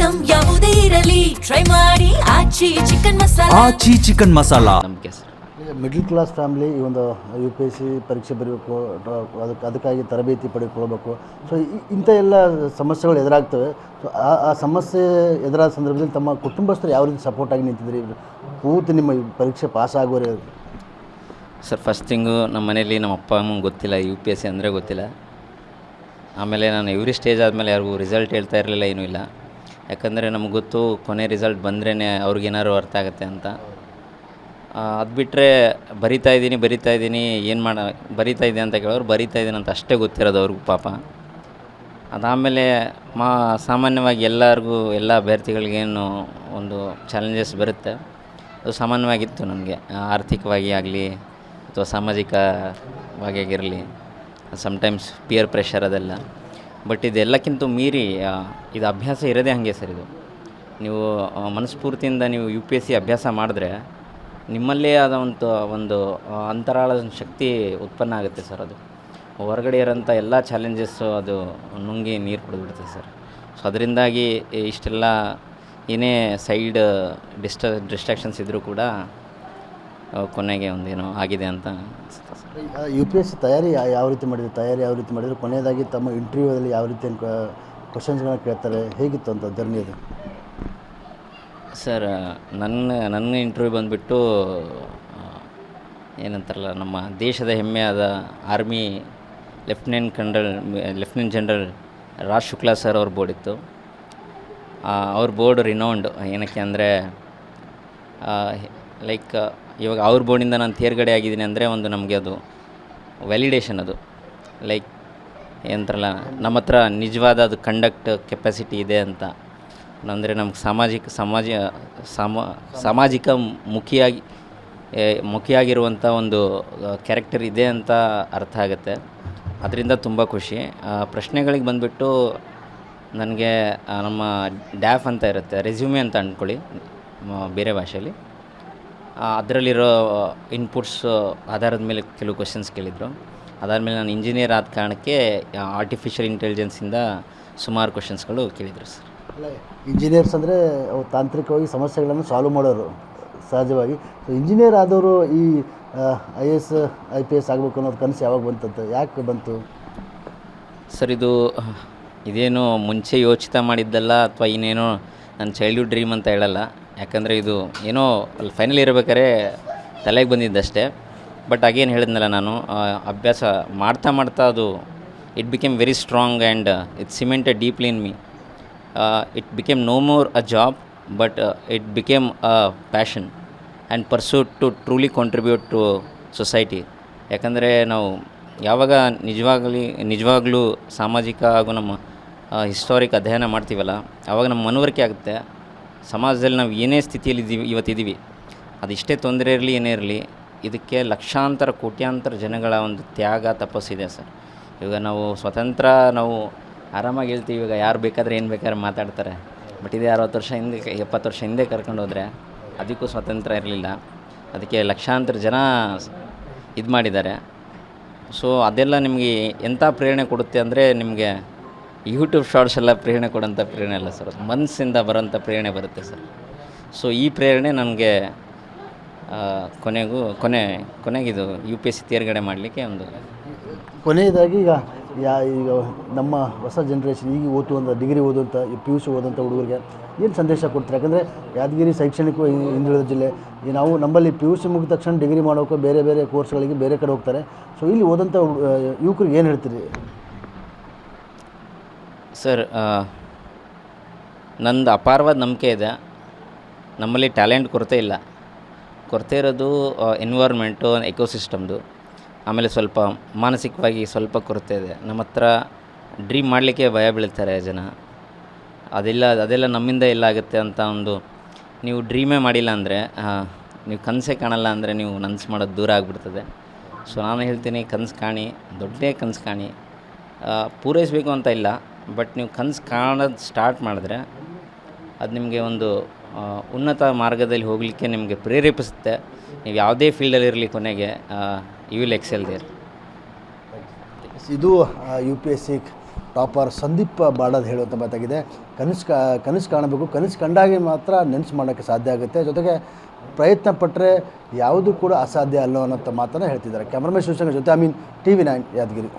Item ಯಾವುದೇ ಇರಲಿ try ಮಾಡಿ ಆಚಿ ಚಿಕನ್ ಮಸಾಲಾ. ನಮಗೆ ಸರ್ ಮಿಡ್ಲ್ ಕ್ಲಾಸ್ ಫ್ಯಾಮಿಲಿ ಈ ಒಂದು UPSC ಪರೀಕ್ಷೆ ಬರೀಬೇಕು, ಅದಕ್ಕಾಗಿ ತರಬೇತಿ ಪಡೆದುಕೊಳ್ಬೇಕು. ಸೊ ಇಂಥ ಎಲ್ಲ ಸಮಸ್ಯೆಗಳು ಎದುರಾಗ್ತವೆ. ಸೊ ಆ ಸಮಸ್ಯೆ ಎದುರಾದ ಸಂದರ್ಭದಲ್ಲಿ ತಮ್ಮ ಕುಟುಂಬಸ್ಥರು ಯಾವ ರೀತಿ ಸಪೋರ್ಟಾಗಿ ನಿಂತಿದ್ರಿ ಪೂರ್ತಿ ನಿಮ್ಮ ಪರೀಕ್ಷೆ ಪಾಸ್ ಆಗೋರೆ? ಸರ್ ಫಸ್ಟ್ ಥಿಂಗು ನಮ್ಮ ಮನೇಲಿ ನಮ್ಮ ಅಪ್ಪ ಅಮ್ಮಂಗೆ ಗೊತ್ತಿಲ್ಲ UPSC ಅಂದರೆ ಗೊತ್ತಿಲ್ಲ. ಆಮೇಲೆ ನಾನು ಎವ್ರಿ ಸ್ಟೇಜ್ ಆದಮೇಲೆ ಯಾರಿಗೂ ರಿಸಲ್ಟ್ ಹೇಳ್ತಾ ಇರಲಿಲ್ಲ, ಏನೂ ಇಲ್ಲ. ಯಾಕಂದರೆ ನಮ್ಗೆ ಗೊತ್ತು ಕೊನೆ ರಿಸಲ್ಟ್ ಬಂದ್ರೇ ಅವ್ರಿಗೇನಾದ್ರು ಅರ್ಥ ಆಗುತ್ತೆ ಅಂತ. ಅದು ಬಿಟ್ಟರೆ ಬರಿತಾ ಇದ್ದೀನಿ ಏನು ಬರಿತಾ ಇದ್ದೀನಿ ಅಂತ ಕೇಳೋರು ಬರಿತಾ ಇದ್ದೀನಿ ಅಂತ ಅಷ್ಟೇ ಗೊತ್ತಿರೋದು ಅವ್ರಿಗೂ ಪಾಪ. ಅದಾದಮೇಲೆ ಸಾಮಾನ್ಯವಾಗಿ ಎಲ್ಲರಿಗೂ ಎಲ್ಲ ಅಭ್ಯರ್ಥಿಗಳಿಗೇನು ಒಂದು ಚಾಲೆಂಜಸ್ ಬರುತ್ತೆ, ಅದು ಸಾಮಾನ್ಯವಾಗಿತ್ತು ನನಗೆ. ಆರ್ಥಿಕವಾಗಿ ಆಗಲಿ ಅಥವಾ ಸಾಮಾಜಿಕವಾಗಿ ಆಗಿರಲಿ, ಸಮ್ಟೈಮ್ಸ್ ಪಿಯರ್ ಪ್ರೆಷರ್ ಅದೆಲ್ಲ. ಬಟ್ ಇದೆಲ್ಲಕ್ಕಿಂತ ಮೀರಿ ಇದು ಅಭ್ಯಾಸ ಇರೋದೇ ಹಾಗೆ ಸರ್. ಇದು ನೀವು ಮನಸ್ಫೂರ್ತಿಯಿಂದ ನೀವು UPSC ಅಭ್ಯಾಸ ಮಾಡಿದ್ರೆ ನಿಮ್ಮಲ್ಲೇ ಆದ ಒಂದು ಅಂತರಾಳದ ಶಕ್ತಿ ಉತ್ಪನ್ನ ಆಗುತ್ತೆ ಸರ್. ಅದು ಹೊರಗಡೆ ಇರೋಂಥ ಎಲ್ಲ ಚಾಲೆಂಜಸ್ಸು ಅದು ನುಂಗಿ ನೀರು ಕುಡಿದ್ಬಿಡುತ್ತೆ ಸರ್. ಸೊ ಅದರಿಂದಾಗಿ ಇಷ್ಟೆಲ್ಲ ಏನೇ ಸೈಡ್ ಡಿಸ್ಟ್ರಾಕ್ಷನ್ಸ್ ಇದ್ದರೂ ಕೂಡ ಕೊನೆಗೆ ಒಂದೇನೋ ಆಗಿದೆ ಅಂತ ಅನಿಸುತ್ತೆ ಸರ್. UPSC ತಯಾರಿ ಯಾವ ರೀತಿ ಮಾಡಿದ್ರು ಕೊನೆಯದಾಗಿ ತಮ್ಮ ಇಂಟರ್ವ್ಯೂದಲ್ಲಿ ಯಾವ ರೀತಿ ಕ್ವಶನ್ಸ್ಗಳನ್ನ ಕೇಳ್ತಾರೆ, ಹೇಗಿತ್ತು ಅಂತ ಜರ್ನಿ ಅದು? ಸರ್ ನನ್ನ ಇಂಟರ್ವ್ಯೂ ಬಂದುಬಿಟ್ಟು ಏನಂತಾರಲ್ಲ, ನಮ್ಮ ದೇಶದ ಹೆಮ್ಮೆಯಾದ army lieutenant general Raj Shukla sir ಅವ್ರ ಬೋರ್ಡ್ ಇತ್ತು. ಅವ್ರ ಬೋರ್ಡ್ ರಿನೌಂಡ್ ಏನಕ್ಕೆ ಅಂದರೆ ಲೈಕ್ ಇವಾಗ ಅವ್ರ ಬೋರ್ಡಿಂದ ನಾನು ತೇರ್ಗಡೆ ಆಗಿದ್ದೀನಿ ಅಂದರೆ ಒಂದು ನಮಗೆ ಅದು ವ್ಯಾಲಿಡೇಷನ್. ಅದು ಲೈಕ್ ಏನಂತಾರಲ್ಲ, ನಮ್ಮ ಹತ್ರ ನಿಜವಾದ ಅದು ಕಂಡಕ್ಟ್ ಕೆಪಾಸಿಟಿ ಇದೆ ಅಂತ. ಅಂದರೆ ನಮ್ಗೆ ಸಾಮಾಜಿಕ ಮುಖಿಯಾಗಿರುವಂಥ ಒಂದು ಕ್ಯಾರೆಕ್ಟರ್ ಇದೆ ಅಂತ ಅರ್ಥ ಆಗುತ್ತೆ. ಅದರಿಂದ ತುಂಬ ಖುಷಿ. ಪ್ರಶ್ನೆಗಳಿಗೆ ಬಂದುಬಿಟ್ಟು ನನಗೆ ನಮ್ಮ ಡ್ಯಾಫ್ ಅಂತ ಇರುತ್ತೆ, ರೆಸ್ಯೂಮೆ ಅಂತ ಅಂದ್ಕೊಳ್ಳಿ ಬೇರೆ ಭಾಷೆಯಲ್ಲಿ. ಅದರಲ್ಲಿರೋ ಇನ್ಪುಟ್ಸ್ ಆಧಾರದ ಮೇಲೆ ಕೆಲವು ಕ್ವೆಶನ್ಸ್ ಕೇಳಿದರು. ಅದಾದಮೇಲೆ ನಾನು ಇಂಜಿನಿಯರ್ ಆದ ಕಾರಣಕ್ಕೆ ಆರ್ಟಿಫಿಷಿಯಲ್ ಇಂಟೆಲಿಜೆನ್ಸಿಂದ ಸುಮಾರು ಕ್ವೆಶನ್ಸ್ಗಳು ಕೇಳಿದರು ಸರ್. ಅಲ್ಲ, ಇಂಜಿನಿಯರ್ಸ್ ಅಂದರೆ ಅವ್ರು ತಾಂತ್ರಿಕವಾಗಿ ಸಮಸ್ಯೆಗಳನ್ನು ಸಾಲ್ವ್ ಮಾಡೋರು ಸಹಜವಾಗಿ. ಸೊ ಇಂಜಿನಿಯರ್ ಆದವರು ಈ IAS IPS ಆಗಬೇಕು ಅನ್ನೋದು ಕನಸು ಯಾವಾಗ ಬಂತಂತ, ಯಾಕೆ ಬಂತು ಸರ್? ಇದೇನು ಮುಂಚೆ ಯೋಚಿತ ಮಾಡಿದ್ದಲ್ಲ, ಅಥವಾ ಇನ್ನೇನೋ ನನ್ನ ಚೈಲ್ಡ್ಹುಡ್ ಡ್ರೀಮ್ ಅಂತ ಹೇಳಲ್ಲ. ಯಾಕಂದರೆ ಇದು ಏನೋ ಅಲ್ಲಿ ಫೈನಲ್ ಇರಬೇಕಾದ್ರೆ ತಲೆಗೆ ಬಂದಿದ್ದಷ್ಟೇ. ಬಟ್ ಆಗೇನು ಹೇಳಿದ್ನಲ್ಲ, ನಾನು ಅಭ್ಯಾಸ ಮಾಡ್ತಾ ಅದು it became very strong and it cemented deeply in me. It became no more a job, but it became a passion and pursuit to truly contribute to society. ಯಾಕಂದರೆ ನಾವು ಯಾವಾಗ ನಿಜವಾಗಲೂ ಸಾಮಾಜಿಕ ಹಾಗೂ ನಮ್ಮ ಹಿಸ್ಟಾರಿಕ್ ಅಧ್ಯಯನ ಮಾಡ್ತೀವಲ್ಲ, ಆವಾಗ ನಮ್ಮ ಮನವರಿಕೆ ಆಗುತ್ತೆ ಸಮಾಜದಲ್ಲಿ ನಾವು ಏನೇ ಸ್ಥಿತಿಯಲ್ಲಿ ಇವತ್ತಿದ್ದೀವಿ, ಅದೆಷ್ಟೇ ತೊಂದರೆ ಇರಲಿ ಏನೇ ಇರಲಿ, ಇದಕ್ಕೆ ಲಕ್ಷಾಂತರ ಕೋಟ್ಯಾಂತರ ಜನಗಳ ಒಂದು ತ್ಯಾಗ ತಪಸ್ಸಿದೆ ಸರ್. ಇವಾಗ ನಾವು ಸ್ವತಂತ್ರ ನಾವು ಆರಾಮಾಗಿ ಹೇಳ್ತೀವಿ, ಇವಾಗ ಯಾರು ಬೇಕಾದರೆ ಏನು ಬೇಕಾದ್ರೆ ಮಾತಾಡ್ತಾರೆ. ಬಟ್ ಇದೇ 60 ವರ್ಷ ಹಿಂದೆ 70 ವರ್ಷ ಹಿಂದೆ ಕರ್ಕೊಂಡು ಹೋದರೆ ಅದಕ್ಕೂ ಸ್ವತಂತ್ರ ಇರಲಿಲ್ಲ. ಅದಕ್ಕೆ ಲಕ್ಷಾಂತರ ಜನ ಇದು ಮಾಡಿದ್ದಾರೆ. ಸೊ ಅದೆಲ್ಲ ನಿಮಗೆ ಎಂಥ ಪ್ರೇರಣೆ ಕೊಡುತ್ತೆ ಅಂದರೆ, ನಿಮಗೆ ಯೂಟ್ಯೂಬ್ ಶಾರ್ಟ್ಸ್ ಎಲ್ಲ ಪ್ರೇರಣೆ ಕೊಡೋಂಥ ಪ್ರೇರಣೆ ಅಲ್ಲ ಸರ್, ಮನಸ್ಸಿಂದ ಬರೋಂಥ ಪ್ರೇರಣೆ ಬರುತ್ತೆ ಸರ್. ಸೊ ಈ ಪ್ರೇರಣೆ ನನಗೆ ಕೊನೆಗಿದು UPSC ತೇರ್ಗಡೆ ಮಾಡಲಿಕ್ಕೆ ಒಂದು ಕೊನೆಯದಾಗಿ ಈಗ ನಮ್ಮ ಹೊಸ ಜನ್ರೇಷನ್ ಈಗ ಡಿಗ್ರಿ ಓದುವಂಥ PUC ಓದುವಂಥ ಹುಡುಗರಿಗೆ ಏನು ಸಂದೇಶ ಕೊಡ್ತಾರೆ? ಯಾಕಂದರೆ ಯಾದಗಿರಿ ಶೈಕ್ಷಣಿಕ ಹಿಂದುಳಿದ ಜಿಲ್ಲೆ. ನಾವು ನಮ್ಮಲ್ಲಿ PUC ಮುಗಿದ ತಕ್ಷಣ ಡಿಗ್ರಿ ಮಾಡೋಕೆ ಬೇರೆ ಕೋರ್ಸ್ಗಳಿಗೆ ಬೇರೆ ಕಡೆ ಹೋಗ್ತಾರೆ. ಸೊ ಇಲ್ಲಿ ಓದಂಥ ಯುವಕರಿಗೆ ಏನು ಹೇಳ್ತೀರಿ ಸರ್? ನಂದು ಅಪಾರವಾದ ನಂಬಿಕೆ ಇದೆ, ನಮ್ಮಲ್ಲಿ ಟ್ಯಾಲೆಂಟ್ ಕೊರತೆ ಇರೋದು ಎನ್ವೈರ್ಮೆಂಟು, ಎಕೋಸಿಸ್ಟಮ್ದು. ಆಮೇಲೆ ಸ್ವಲ್ಪ ಮಾನಸಿಕವಾಗಿ ಸ್ವಲ್ಪ ಕೊರತೆ ಇದೆ. ನಮ್ಮ ಹತ್ರ ಡ್ರೀಮ್ ಮಾಡಲಿಕ್ಕೆ ಭಯ ಬೀಳ್ತಾರೆ ಜನ. ಅದೆಲ್ಲ ನಮ್ಮಿಂದ ಎಲ್ಲ ಆಗುತ್ತೆ ಅಂತ ನೀವು ಡ್ರೀಮೇ ಮಾಡಿಲ್ಲ ಅಂದರೆ, ನೀವು ಕನಸೇ ಕಾಣಲ್ಲ ಅಂದರೆ ನೀವು ನನಸು ಮಾಡೋದು ದೂರ ಆಗಿಬಿಡ್ತದೆ. ಸೊ ನಾನು ಹೇಳ್ತೀನಿ, ಕನಸು ಕಾಣಿ, ದೊಡ್ಡದೇ ಕನಸು ಕಾಣಿ. ಪೂರೈಸಬೇಕು ಅಂತ ಇಲ್ಲ, ಬಟ್ ನೀವು ಕನಸು ಕಾಣೋದು ಸ್ಟಾರ್ಟ್ ಮಾಡಿದ್ರೆ ಅದು ನಿಮಗೆ ಒಂದು ಉನ್ನತ ಮಾರ್ಗದಲ್ಲಿ ಹೋಗಲಿಕ್ಕೆ ನಿಮಗೆ ಪ್ರೇರೇಪಿಸುತ್ತೆ. ನೀವು ಯಾವುದೇ ಫೀಲ್ಡಲ್ಲಿರಲಿ, ಕೊನೆಗೆ ಯು ವಿಲ್ ಎಕ್ಸೆಲ್ ದೇರ್. ಇದು UPSC ಟಾಪರ್ ಸಂದೀಪ್ ಬಾಡದ್ ಹೇಳುವಂಥ ಮಾತಾಗಿದೆ. ಕನಸು ಕಾಣಬೇಕು, ಕನಸು ಕಂಡಾಗೆ ಮಾತ್ರ ನೆನಸು ಮಾಡೋಕ್ಕೆ ಸಾಧ್ಯ ಆಗುತ್ತೆ, ಜೊತೆಗೆ ಪ್ರಯತ್ನ ಪಟ್ಟರೆ ಯಾವುದೂ ಕೂಡ ಅಸಾಧ್ಯ ಅಲ್ಲ ಅನ್ನೋಂಥ ಮಾತನ್ನು ಹೇಳ್ತಿದ್ದಾರೆ. ಕ್ಯಾಮ್ರಾಮನ್ ಶಿವಶಂಕರ್ ಜೊತೆ TV9 ಯಾದಗಿರಿ.